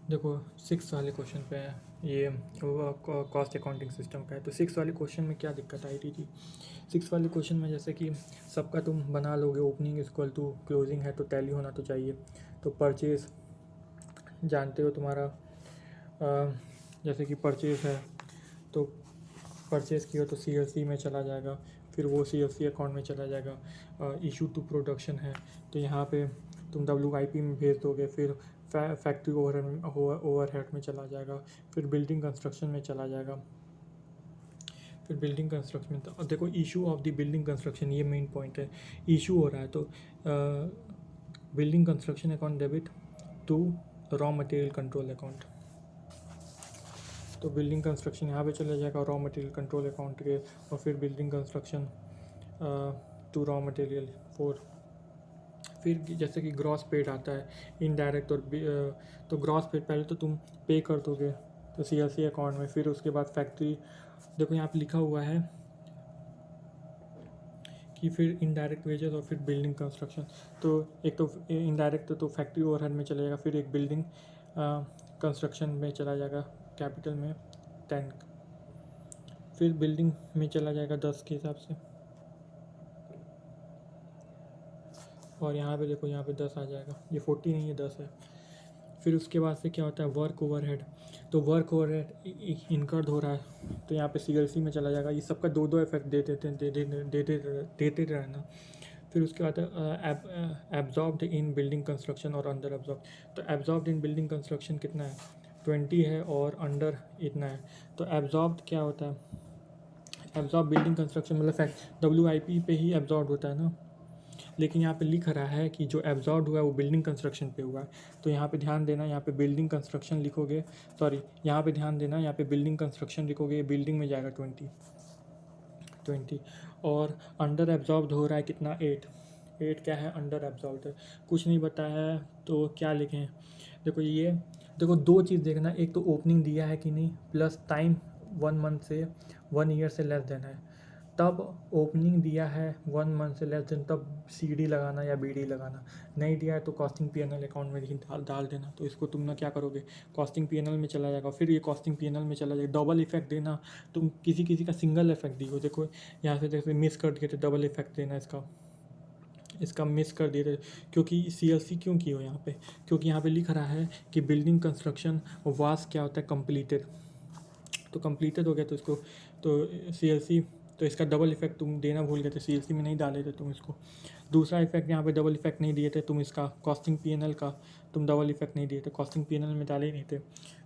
देखो 6 वाले क्वेश्चन पे है ये कॉस्ट अकाउंटिंग सिस्टम का है। तो 6 वाले क्वेश्चन में क्या दिक्कत आई थी। 6 वाले क्वेश्चन में जैसे कि सबका तुम बना लोगे, ओपनिंग इक्वल टू क्लोजिंग है तो टैली होना तो चाहिए। तो परचेज जानते हो तुम्हारा, जैसे कि परचेज है तो परचेज़ किया तो सीएलसी में चला जाएगा, फिर वो सीएलसी अकाउंट में चला जाएगा। इशू टू प्रोडक्शन है तो यहाँ पे तुम डब्ल्यूआईपी में भेज दोगे, फिर फैक्ट्री ओवरहेड में चला जाएगा, फिर बिल्डिंग कंस्ट्रक्शन में चला जाएगा। फिर बिल्डिंग कंस्ट्रक्शन तो अब देखो issue of the building construction, ये मेन पॉइंट है। इशू हो रहा है तो building construction account debit to raw material control account. तो बिल्डिंग कंस्ट्रक्शन यहाँ पे चला जाएगा रॉ मटेरियल कंट्रोल अकाउंट के, और फिर building construction to raw material 4। फिर जैसे कि ग्रॉस पेड आता है इनडायरेक्ट और तो ग्रॉस पेड पहले तो तुम पे कर दोगे तो सीएलसी अकाउंट में, फिर उसके बाद फैक्ट्री, देखो यहाँ पे लिखा हुआ है कि फिर इनडायरेक्ट वेजेस और फिर बिल्डिंग कंस्ट्रक्शन। तो एक तो इनडायरेक्ट तो फैक्ट्री ओवरहेड में चला जाएगा, फिर एक बिल्डिंग कंस्ट्रक्शन में चला जाएगा कैपिटल में 10, फिर बिल्डिंग में चला जाएगा 10 के हिसाब से, और यहाँ पे देखो यहाँ पे 10 आ जाएगा, ये 40 नहीं है 10 है। फिर उसके बाद से क्या होता है वर्क ओवरहेड। तो वर्क ओवरहेड इनकर्ड हो रहा है तो यहाँ पे सीएलसी में चला जाएगा। ये सबका दो दो इफेक्ट दे देते हैं, देते रहना। फिर उसके बाद एब्जॉर्ब्ड इन बिल्डिंग कंस्ट्रक्शन और अंडर एब्जॉर्ब। तो एब्जॉर्ब्ड इन बिल्डिंग कंस्ट्रक्शन कितना है 20 है, और अंडर इतना है। तो एब्जॉर्ब्ड क्या होता है, एब्जॉर्ब बिल्डिंग कंस्ट्रक्शन मतलब फैक्ट डब्ल्यूआईपी पे ही एब्जॉर्ब होता है ना, लेकिन यहाँ पे लिख रहा है कि जो एब्जॉर्ब हुआ है वो बिल्डिंग कंस्ट्रक्शन पे हुआ है। तो यहाँ पे ध्यान देना, यहाँ पे बिल्डिंग कंस्ट्रक्शन लिखोगे, सॉरी यहाँ पे ध्यान देना, यहाँ पे बिल्डिंग कंस्ट्रक्शन लिखोगे, बिल्डिंग में जाएगा 20, और अंडर एब्जॉर्ब हो रहा है कितना 8 क्या है अंडर एब्जॉर्ब है, कुछ नहीं बताया है तो क्या लिखें। देखो ये, देखो दो चीज़ देखना, एक तो ओपनिंग दिया है कि नहीं, प्लस टाइम 1 मंथ से 1 ईयर से लेस देना है। तब ओपनिंग दिया है 1 मंथ से लेस देन तब सीडी लगाना या बीडी लगाना, नहीं दिया है तो कॉस्टिंग पीएनएल अकाउंट में ही डाल देना। तो इसको तुम ना क्या करोगे, कॉस्टिंग पीएनएल में चला जाएगा, फिर ये कॉस्टिंग पीएनएल में चला जाएगा। डबल इफेक्ट देना, तुम किसी किसी का सिंगल इफेक्ट दी हो, देखो यहाँ से जैसे मिस कर दिए थे, डबल इफेक्ट देना इसका मिस कर दिए थे। क्योंकि सीएलसी क्यों की हो यहाँ पे, क्योंकि यहाँ पे लिख रहा है कि बिल्डिंग कंस्ट्रक्शन वास क्या होता है कंप्लीटेड, तो कंप्लीटेड हो गया तो इसको तो सीएलसी, तो इसका डबल इफेक्ट तुम देना भूल गए थे, सीएलसी में नहीं डाले थे तुम इसको। दूसरा इफेक्ट यहाँ पे डबल इफेक्ट नहीं दिए थे तुम, इसका कॉस्टिंग पीएनएल का तुम डबल इफेक्ट नहीं दिए थे, कॉस्टिंग पीएनएल में डाले ही नहीं थे।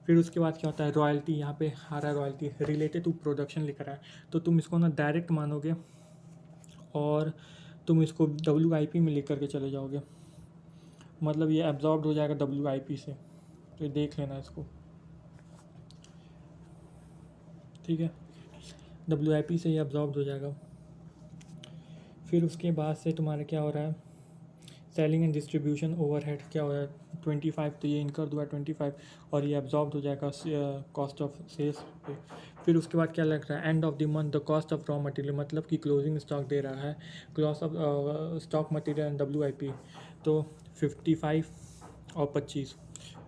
फिर उसके बाद क्या होता है रॉयल्टी, यहाँ पे आ रहा है रॉयल्टी रिलेटेड टू प्रोडक्शन लिख रहा है, तो तुम इसको ना डायरेक्ट मानोगे और तुम इसको डब्ल्यूआईपी में लिख करके चले जाओगे, मतलब ये एब्जॉर्ब हो जाएगा डब्ल्यूआईपी से। तो ये देख लेना इसको, ठीक है, डब्ल्यूआईपी से ये एब्जॉर्ब हो जाएगा। फिर उसके बाद से तुम्हारा क्या हो रहा है, सेलिंग एंड डिस्ट्रीब्यूशन ओवरहेड क्या हो रहा है 25, तो ये इनकर हुआ 25 और ये एब्जॉर्ब हो जाएगा कॉस्ट ऑफ सेल्स पे। फिर उसके बाद क्या लग रहा है end of the month the cost of raw material, मतलब कि क्लोजिंग स्टॉक दे रहा है, cost of stock material and WIP, तो 55 और 25।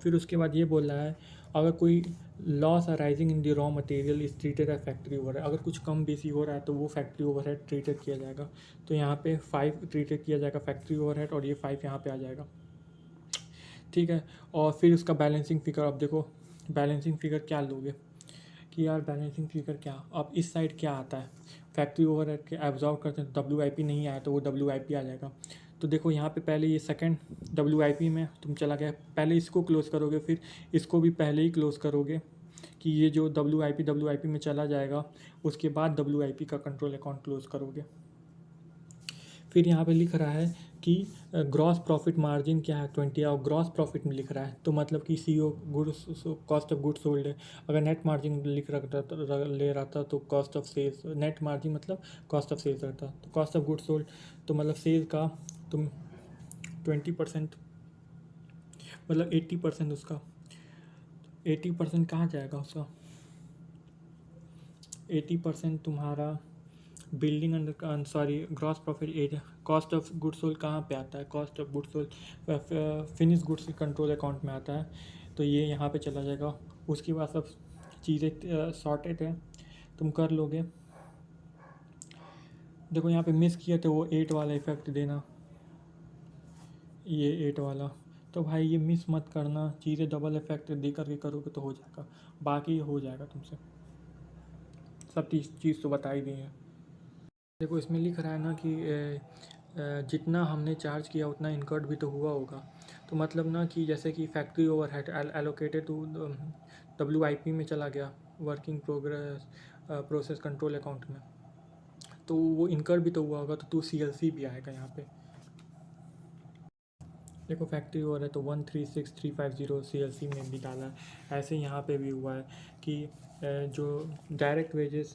फिर उसके बाद ये बोल रहा है अगर कोई loss arising in the raw material is treated as factory overhead, अगर कुछ कम बेसी हो रहा है तो वो फैक्ट्री ओवरहेड ट्रीटेड किया जाएगा। तो यहाँ पे 5 ट्रीटेड किया जाएगा फैक्ट्री ओवरहेड, और ये 5 यहाँ पे आ जाएगा, ठीक है। और फिर उसका बैलेंसिंग फिगर, अब देखो बैलेंसिंग फिगर क्या लोगे कि यार बैलेंसिंग फिगर क्या, अब इस साइड क्या आता है फैक्ट्री ओवरहेड के एब्जॉर्व करते हैं, डब्ल्यूआईपी नहीं आया तो वो डब्ल्यूआईपी आ जाएगा। तो देखो यहाँ पे पहले ये सेकंड डब्ल्यूआईपी में तुम चला गया, पहले इसको क्लोज करोगे, फिर इसको भी पहले ही क्लोज करोगे कि ये जो डब्ल्यूआईपी में चला जाएगा, उसके बाद डब्ल्यूआईपी का कंट्रोल अकाउंट क्लोज करोगे। फिर यहाँ पे लिख रहा है कि ग्रॉस प्रॉफिट मार्जिन क्या है 20, और ग्रॉस प्रॉफिट में लिख रहा है तो मतलब कि CO goods cost of goods sold है। अगर नेट मार्जिन लिख ले रहा था तो cost of sales, net margin मतलब कॉस्ट ऑफ सेल्स रहता, तो कॉस्ट ऑफ गुड्स सोल्ड तो मतलब सेल का तुम 20%, मतलब 80% उसका, 80% कहाँ जाएगा उसका, 80% तुम्हारा building under, sorry gross profit area, cost of goods sold कहाँ पे आता है, cost of goods sold finish goods के कंट्रोल अकाउंट में आता है। तो ये यहाँ पे चला जाएगा। उसके बाद सब चीज़ें सॉर्टेड है, तुम कर लोगे। देखो यहाँ पे मिस किया तो वो 8 वाला इफ़ेक्ट देना, ये 8 वाला। तो भाई ये मिस मत करना, चीज़ें डबल इफ़ेक्ट दे करके करोगे तो हो जाएगा, बाकी हो जाएगा तुमसे। सब चीज़ तो बता ही दी है। देखो इसमें लिख रहा है ना कि जितना हमने चार्ज किया उतना इनकर्ड भी तो हुआ होगा। तो मतलब ना कि जैसे कि factory overhead allocated to WIP में चला गया, working progress process control account में, तो वो इनकर भी तो हुआ होगा, तो टू CLC भी आएगा यहाँ पे। देखो फैक्ट्री ओवर है तो 136350 CLC में भी डाला है। ऐसे यहाँ पे भी हुआ है कि जो डायरेक्ट वेजेस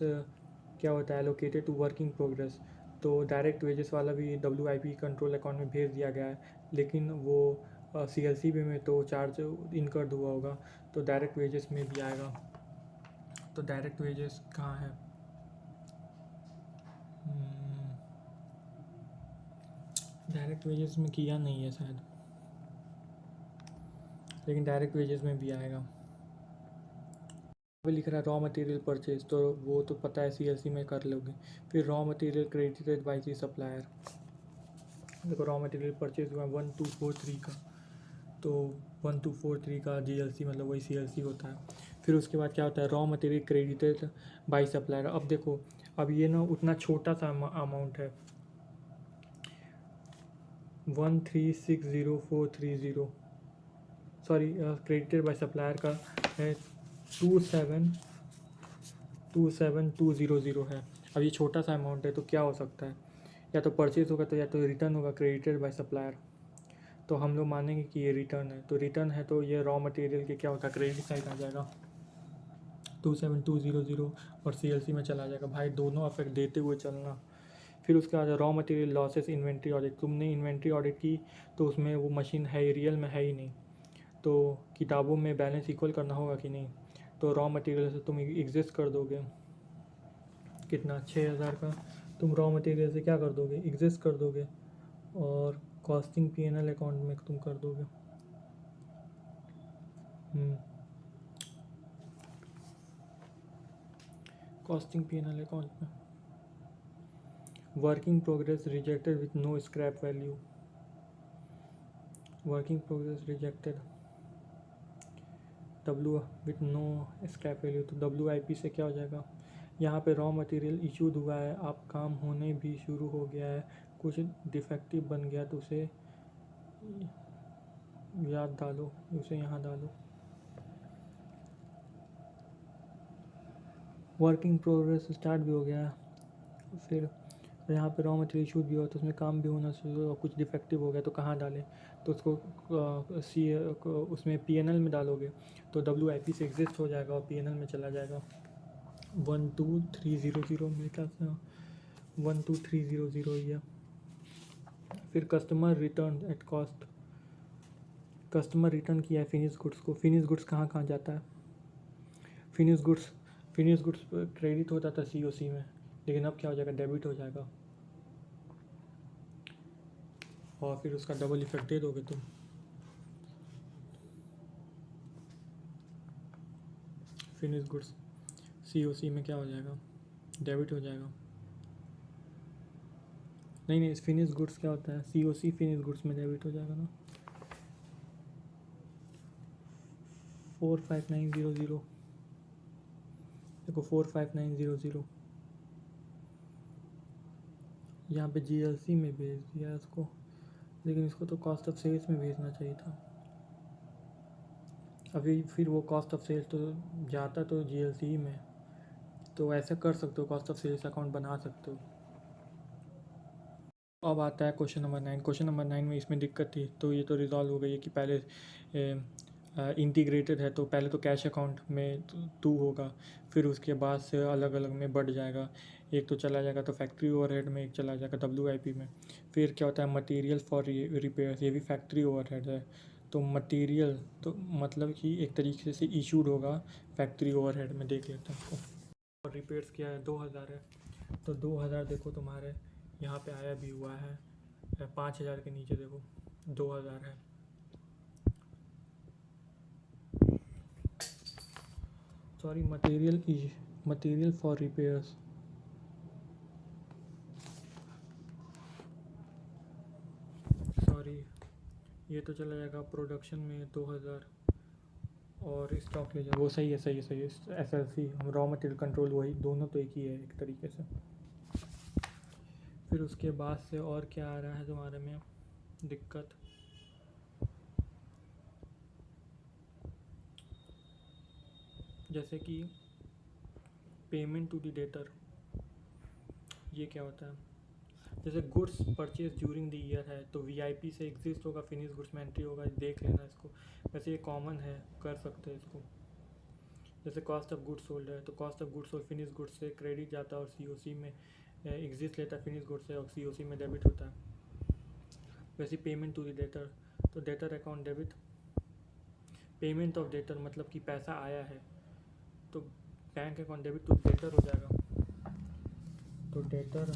क्या होता है एलोकेटेड टू वर्किंग प्रोग्रेस, तो डायरेक्ट वेजेस वाला भी WIP कंट्रोल अकाउंट में भेज दिया गया है, लेकिन वो CLC में तो चार्ज इनकर्ड हुआ होगा, तो डायरेक्ट वेजेस में भी आएगा। तो डायरेक्ट वेजेस कहाँ है, डायरेक्ट वेजेस में किया नहीं है शायद, लेकिन डायरेक्ट वेजेस में भी आएगा। अभी लिख रहा है रॉ मटेरियल परचेज, तो वो तो पता है CLC में कर लोगे। फिर raw material credited by the supplier, देखो रॉ मटेरियल परचेज हुआ 1243 का, तो 1243 का GLC मतलब वही CLC होता है। फिर उसके बाद क्या होता है, raw material credited by supplier. अब देखो अब ये ना उतना छोटा सा अमाउंट है, 1360430, सॉरी क्रेडिटेड बाय सप्लायर का है 2727200 है। अब ये छोटा सा अमाउंट है, तो क्या हो सकता है, या तो परचेज होगा तो या तो रिटर्न होगा क्रेडिटेड बाय सप्लायर। तो हम लोग मानेंगे कि ये रिटर्न है, तो रिटर्न है तो ये रॉ मटेरियल के क्या होता है क्रेडिट साइड आ जाएगा 27200 और CLC में चला जाएगा। भाई दोनों अफेक्ट देते हुए चलना। फिर उसके बाद raw material losses inventory audit, तुमने इन्वेंट्री ऑडिट की तो उसमें वो मशीन है रियल में है ही नहीं, तो किताबों में बैलेंस इक्वल करना होगा कि नहीं, तो रॉ मटेरियल से तुम एग्जिस्ट कर दोगे कितना 6000 का, तुम रॉ मटेरियल से क्या कर दोगे एग्जिस्ट कर दोगे, और कॉस्टिंग P&L अकाउंट में तुम कर दोगे। कॉस्टिंग P&L अकाउंट में working progress rejected with no scrap value, working progress rejected W with no scrap value, तो WIP से क्या हो जाएगा, यहाँ पे रॉ मटेरियल इशूड हुआ है, आप काम होने भी शुरू हो गया है, कुछ डिफेक्टिव बन गया तो उसे याद डालो, उसे यहाँ डालो। वर्किंग प्रोग्रेस स्टार्ट भी हो गया है, फिर यहाँ पे रॉ मटेरियल इशूड भी हुआ तो उसमें काम भी होना शुरू, कुछ डिफेक्टिव हो गया तो कहाँ डालें, तो उसको उसमें P&L में डालोगे तो WIP से एग्जिस्ट हो जाएगा और P&L में चला जाएगा 12300 मेरे ख्याल से 12300 ही है। फिर customer return at cost, customer return किया है फिनिश गुड्स को, फिनिश गुड्स कहाँ कहाँ जाता है, फिनिश गुड्स क्रेडिट होता था COC में, लेकिन अब क्या हो जाएगा डेबिट हो जाएगा, और फिर उसका डबल इफेक्ट दे दोगे तुम। फिनिश गुड्स COC में क्या हो जाएगा डेबिट हो जाएगा, नहीं फिनिश गुड्स क्या होता है COC फिनिश गुड्स में डेबिट हो जाएगा ना। 45900 देखो 45900 यहाँ पे GLC में भेज दिया है इसको, लेकिन इसको तो कॉस्ट ऑफ सेल्स में भेजना चाहिए था। अभी फिर वो कॉस्ट ऑफ सेल्स तो जाता तो GLC में, तो ऐसा कर सकते हो कॉस्ट ऑफ सेल्स अकाउंट बना सकते हो। अब आता है क्वेश्चन नंबर 9। क्वेश्चन नंबर 9 में इसमें दिक्कत थी, तो ये तो रिजॉल्व हो गई है कि पहले इंटीग्रेटेड है तो पहले तो कैश अकाउंट में 2 होगा, फिर उसके बाद से अलग अलग में बढ़ जाएगा, एक तो चला जाएगा तो फैक्ट्री ओवरहेड में, एक चला जाएगा WIP में। फिर क्या होता है मटेरियल फॉर रिपेयर्स, ये भी फैक्ट्री ओवरहेड है, तो मटेरियल तो मतलब कि एक तरीके से इशूड होगा फैक्ट्री ओवरहेड में, देख लेते हैं उसको। और रिपेयर्स क्या है 2000 है, तो 2000 देखो तुम्हारे यहाँ पे आया भी हुआ है 5000 के नीचे देखो 2000 है, sorry, material for repairs. Sorry, ये तो चला जाएगा प्रोडक्शन में 2000 और स्टॉक ले जाओ, वो सही है, सही है, सही है। SLC, हम रॉ मटेरियल कंट्रोल, वही दोनों तो एक ही है एक तरीके से। फिर उसके बाद से और क्या आ रहा है तुम्हारे में दिक्कत? जैसे कि पेमेंट टू द डेटर, ये क्या होता है? जैसे goods purchase during the year है तो VIP से एग्जिस्ट होगा, फिनिश गुड्स में एंट्री होगा, देख लेना इसको। वैसे ये कॉमन है, कर सकते हैं इसको। जैसे कॉस्ट ऑफ गुड्स सोल्ड है तो cost of goods sold finish goods से क्रेडिट जाता है और COC में एग्जिस्ट लेता है फिनिश गुड्स से और COC में डेबिट होता है। वैसे पेमेंट टू द डेटर, तो debtor account debit. Payment of debtor मतलब कि पैसा आया है तो bank account debit to debtor हो जाएगा। तो डेटर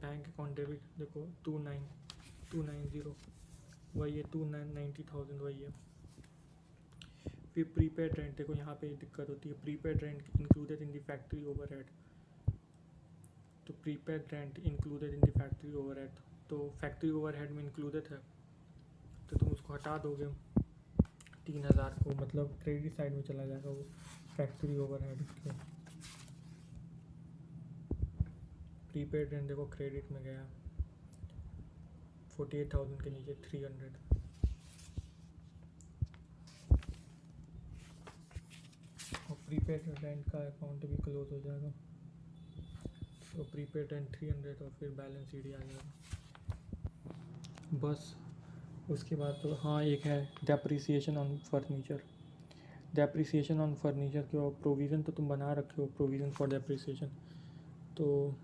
बैंक अकाउंट डेबिट, देखो 290 वही है, 290,000 वही है। फिर प्रीपेड रेंट, देखो यहाँ पे दिक्कत होती है, prepaid rent included in the factory overhead. तो prepaid rent included in the factory overhead, तो फैक्ट्री ओवरहेड में इंक्लूडेड है तो तुम उसको हटा दोगे 3000 को, मतलब क्रेडिट साइड में चला जाएगा वो फैक्ट्री ओवरहेड के। प्रीपेड रेंट देखो क्रेडिट में गया 48,000 के नीचे 300। और प्रीपेड रेंट का अकाउंट भी क्लोज हो जाएगा। तो प्रीपेड रेंट 300 और फिर बैलेंस शीट आ जाएगा बस। उसके बाद तो हाँ, एक है depreciation on furniture. Depreciation on furniture के प्रोविज़न तो तुम बना रखे हो, प्रोविज़न फॉर डेप्रिसिएशन। तो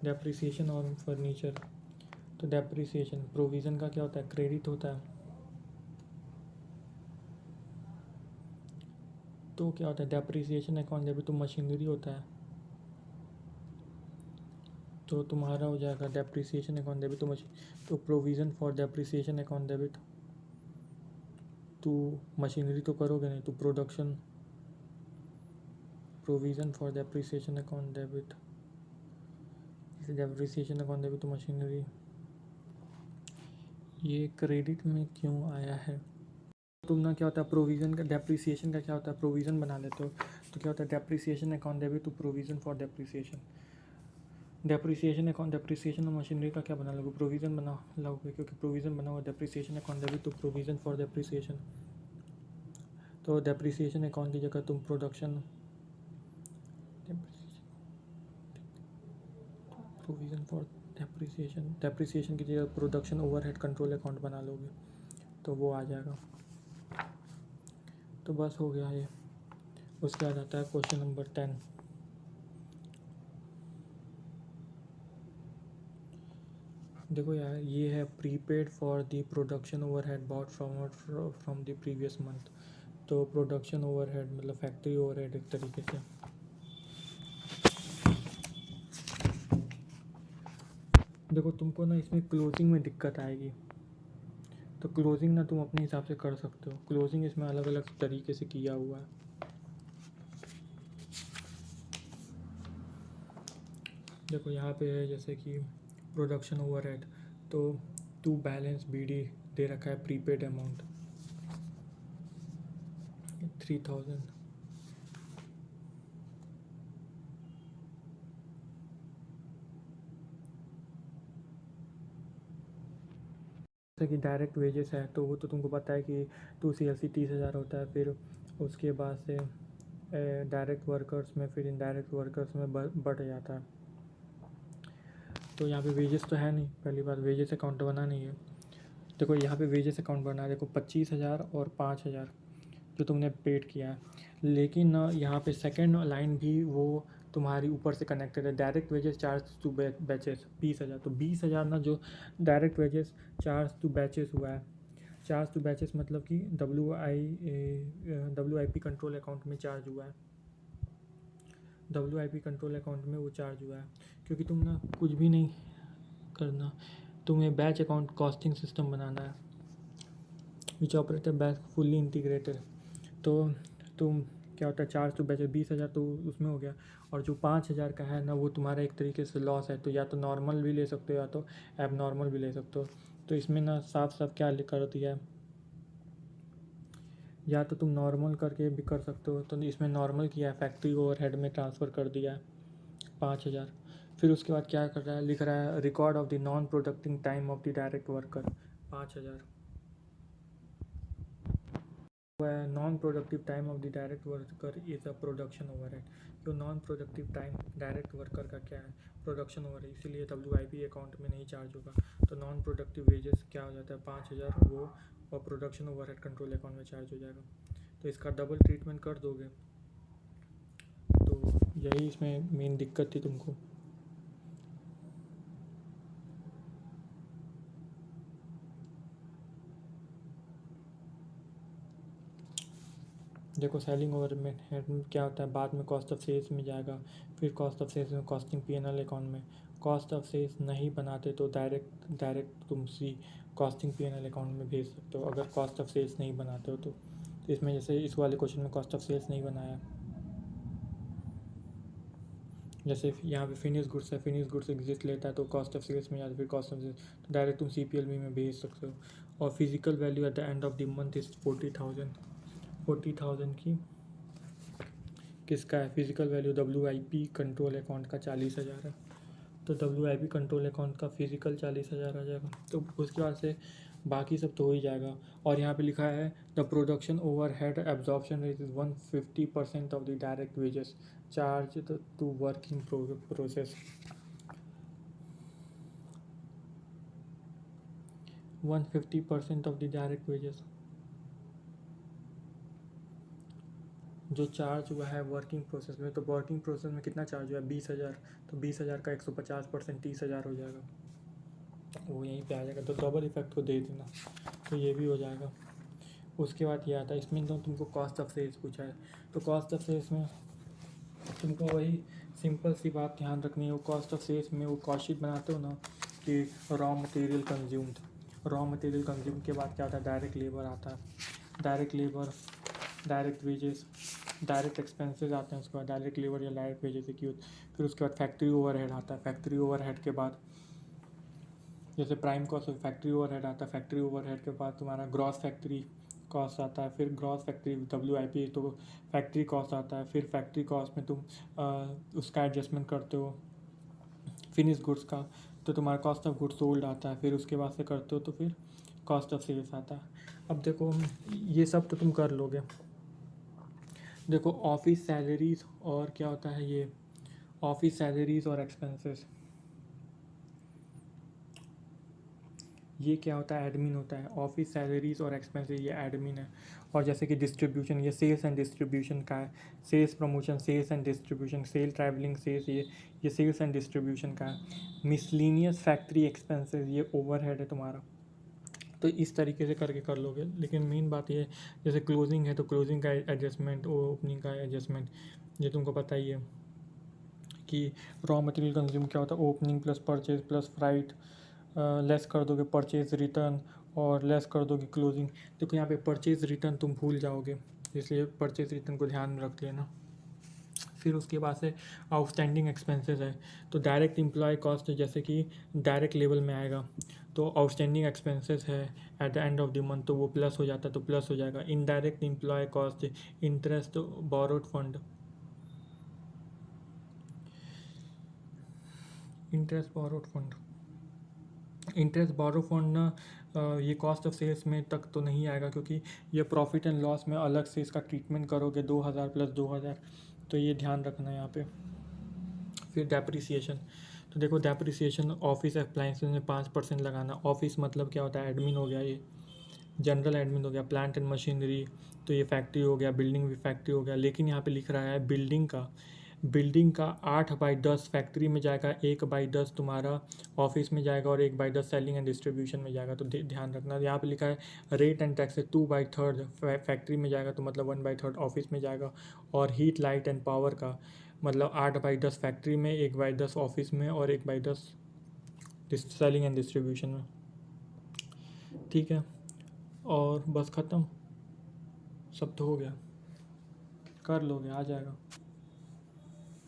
डेप्रिसिएशन ऑन फर्नीचर, तो डेप्रिसिएशन प्रोविज़न का क्या होता है? क्रेडिट होता है। तो क्या होता है? डेप्रिसिएशन अकाउंट डेबिट तो मशीनरी होता है, तो तुम्हारा हो जाएगा डेप्रिसिएशन अकाउंट डेबिट तो तो provision for depreciation account debit, तो मशीनरी तो करोगे नहीं, तो production. Provision for depreciation account debit, depreciation account debit तो मशीनरी। ये क्रेडिट में क्यों आया है? तुम ना क्या होता है प्रोविज़न का, डेप्रिसिएशन का क्या होता है? प्रोविज़न बना लेते हो तो क्या होता है? Depreciation account debit to provision for depreciation. Depreciation account, depreciation और मशीनरी का क्या बना लोगे? प्रोविज़न बना लोगे, क्योंकि प्रोविज़न बना हुआ depreciation account debit to provision for depreciation. तो डेप्रिसिएशन अकाउंट की जगह तुम प्रोडक्शन, प्रोविज़न फॉर डेप्रिसिएशन की जगह प्रोडक्शन ओवरहेड कंट्रोल अकाउंट बना लोगे तो वो आ जाएगा। तो बस हो गया ये। उसके बाद आता है क्वेश्चन नंबर 10। देखो यार, ये है prepaid for the production overhead bought from the previous month. तो प्रोडक्शन ओवरहेड मतलब फैक्ट्री ओवरहेड एक तरीके से। देखो तुमको ना इसमें क्लोजिंग में दिक्कत आएगी, तो क्लोजिंग ना तुम अपने हिसाब से कर सकते हो। क्लोजिंग इसमें अलग अलग तरीके से किया हुआ है। देखो यहाँ पे है जैसे कि प्रोडक्शन ओवरहेड, तो टू बैलेंस BD दे रखा है प्रीपेड अमाउंट 3000। जैसे कि डायरेक्ट वेजेस है तो वो तो तुमको पता है कि 2 CLC 30,000 होता है। फिर उसके बाद से डायरेक्ट वर्कर्स में, फिर इनडायरेक्ट वर्कर्स में बढ़ जाता है। तो यहाँ पे वेजेस तो है नहीं, पहली बात वेजेस अकाउंट बना नहीं है। देखो यहाँ पे वेजेस अकाउंट बना है, देखो 25,000 और 5,000 जो तुमने पेड किया है, लेकिन ना यहाँ पे सेकेंड लाइन भी वो तुम्हारी ऊपर से कनेक्टेड है। Direct wages charge to batches 20,000, तो 20,000 ना जो direct wages charge to batches हुआ है। चार्ज टू बैचेस मतलब कि WIP कंट्रोल अकाउंट में चार्ज हुआ है। WIP कंट्रोल अकाउंट में वो चार्ज हुआ है, क्योंकि तुम ना कुछ भी नहीं करना, तुम्हें बैच अकाउंट कॉस्टिंग सिस्टम बनाना है। विच ऑपरेटर बैक फुल्ली इंटीग्रेटेड। तो तुम क्या होता है, चार्ज तो बचे 20,000 तो उसमें हो गया, और जो 5,000 का है ना वो तुम्हारा एक तरीके से लॉस है। तो या तो नॉर्मल भी ले सकते हो या तो एब नॉर्मल भी ले सकते हो। तो इसमें ना साफ साफ क्या कर दिया है, या तो तुम नॉर्मल करके भी कर सकते हो। तो इसमें नॉर्मल किया है, फैक्ट्री ओवरहेड में ट्रांसफ़र कर दिया है 5,000। फिर उसके बाद क्या कर रहा है, लिख रहा है record of the non producting time of the direct worker 5,000। Non productive time of the direct worker is a production overhead. तो non productive time direct worker का क्या है, प्रोडक्शन ओवरहेड, इसीलिए WIP अकाउंट में नहीं चार्ज होगा। तो non productive wages क्या हो जाता है 5,000 वो, और प्रोडक्शन ओवरहेड कंट्रोल अकाउंट में चार्ज हो जाएगा। तो इसका डबल ट्रीटमेंट कर दोगे। तो यही इसमें मेन दिक्कत थी तुमको। देखो सेलिंग ओवर में क्या होता है, बाद में कॉस्ट ऑफ सेल्स में जाएगा, फिर कॉस्ट ऑफ सेल्स में कॉस्टिंग P&L अकाउंट में। कॉस्ट ऑफ सेल्स नहीं बनाते तो डायरेक्ट तुम सी कॉस्टिंग P&L अकाउंट में भेज सकते हो, अगर कॉस्ट ऑफ सेल्स नहीं बनाते हो तो। इसमें जैसे इस वाले क्वेश्चन में कॉस्ट ऑफ सेल्स नहीं बनाया, जैसे यहाँ पे फिनिश गुड्स है, फिनिश गुड्स एग्जिस्ट लेता है तो कॉस्ट ऑफ सेल्स में या फिर कॉस्ट ऑफ सेल्स, तो डायरेक्ट तुम CPLB में भेज सकते हो। और physical value at the end of the month is 40,000। 40,000 की किसका है, physical value WIP control account का 40,000 है। तो WIP कंट्रोल अकाउंट का फिजिकल 40,000 आ जाएगा। तो उसके बाद से बाकी सब तो हो ही जाएगा। और यहाँ पे लिखा है the production overhead absorption rate is 150% of the direct wages charge to work in process. 150% of the direct wages जो चार्ज हुआ है वर्किंग प्रोसेस में। तो वर्किंग प्रोसेस में कितना चार्ज हुआ है 20,000, तो 20,000 का 150% 30,000 हो जाएगा, वो यहीं पे आ जाएगा। तो डबल इफेक्ट को दे देना, तो ये भी हो जाएगा। उसके बाद ये आता है, इसमें तो तुमको कॉस्ट ऑफ सेल्स पूछा है। तो कॉस्ट ऑफ सेल्स में तुमको वही सिंपल सी बात ध्यान रखनी है। वो कॉस्ट ऑफ सेल्स में वो कॉस्ट शीट बनाते हो ना कि raw material consumed, raw material consume के बाद क्या आता है, डायरेक्ट लेबर आता है, direct labour, direct wages, direct expenses आते हैं, उसके बाद डायरेक्ट लेबर या डायरेक्ट वेजेस की। फिर उसके बाद फैक्ट्री ओवरहेड आता है, फैक्ट्री ओवरहेड के बाद जैसे प्राइम कॉस्ट फैक्ट्री ओवरहेड आता है, फैक्ट्री ओवरहेड के बाद तुम्हारा ग्रॉस फैक्ट्री कॉस्ट आता है, फिर ग्रॉस फैक्ट्री WIP तो फैक्ट्री कॉस्ट आता है, फिर फैक्ट्री कॉस्ट में तुम उसका एडजस्टमेंट करते हो फिनिश गुड्स का, तो तुम्हारा कॉस्ट ऑफ गुड्स सोल्ड आता है, फिर उसके बाद से करते हो तो फिर कॉस्ट ऑफ सेल्स आता है। अब देखो ये सब तो तुम कर लोगे। देखो ऑफिस सैलरीज और क्या होता है, ये ऑफिस सैलरीज और एक्सपेंसेस, ये क्या होता है, एडमिन होता है। ऑफिस सैलरीज और एक्सपेंसेस ये एडमिन है। और जैसे कि डिस्ट्रीब्यूशन, ये सेल्स एंड डिस्ट्रीब्यूशन का है, sales promotion, sales and distribution, sale travelling sales, ये सेल्स एंड डिस्ट्रीब्यूशन का है। मिसलिनियस फैक्ट्री एक्सपेंसेस ये ओवरहेड है तुम्हारा। तो इस तरीके से करके कर लोगे। लेकिन मेन बात ये, जैसे क्लोजिंग है तो क्लोजिंग का एडजस्टमेंट, ओपनिंग का एडजस्टमेंट, ये तुमको पता ही है कि रॉ मटेरियल कंज्यूम क्या होता है, opening plus purchase plus freight, less कर दोगे परचेज रिटर्न और लेस कर दोगे क्लोजिंग। देखो यहाँ पे परचेज रिटर्न तुम भूल जाओगे, इसलिए परचेज रिटर्न को ध्यान में रख लेना। फिर उसके बाद से आउटस्टैंडिंग एक्सपेंसेस है, तो डायरेक्ट एम्प्लॉय कॉस्ट जैसे कि डायरेक्ट लेवल में आएगा, तो आउटस्टैंडिंग एक्सपेंसेस है at the end of the month, तो वो प्लस हो जाता है, तो प्लस हो जाएगा। Indirect employ cost, interest borrowed fund, interest borrowed fund, interest borrow fund ना ये कॉस्ट ऑफ सेल्स में तक तो नहीं आएगा, क्योंकि ये प्रॉफिट एंड लॉस में अलग से इसका ट्रीटमेंट करोगे 2,000 प्लस 2,000, तो ये ध्यान रखना है यहाँ पे। फिर डेप्रिसिएशन, तो देखो डेप्रिसिएशन ऑफिस अप्लाइंसेस में 5% लगाना। ऑफिस मतलब क्या होता है, एडमिन हो गया, ये जनरल एडमिन हो गया, प्लांट एंड मशीनरी, तो ये फैक्ट्री हो गया, बिल्डिंग भी फैक्ट्री हो गया। लेकिन यहाँ पे लिख रहा है बिल्डिंग का 8/10 फैक्ट्री में जाएगा, 1/10 तुम्हारा ऑफिस में जाएगा और 1/10 सेलिंग एंड डिस्ट्रीब्यूशन में जाएगा। तो ध्यान रखना, यहाँ पे लिखा है रेट एंड टैक्स 2/3 फैक्ट्री में जाएगा, तो मतलब 1/3 ऑफिस में जाएगा। और हीट लाइट एंड पावर का मतलब 8/10 फैक्ट्री में, 1/10 ऑफिस में और 1/10 सेलिंग एंड डिस्ट्रीब्यूशन में। ठीक है। और बस ख़त्म, सब तो हो गया, कर लोगे, आ जाएगा।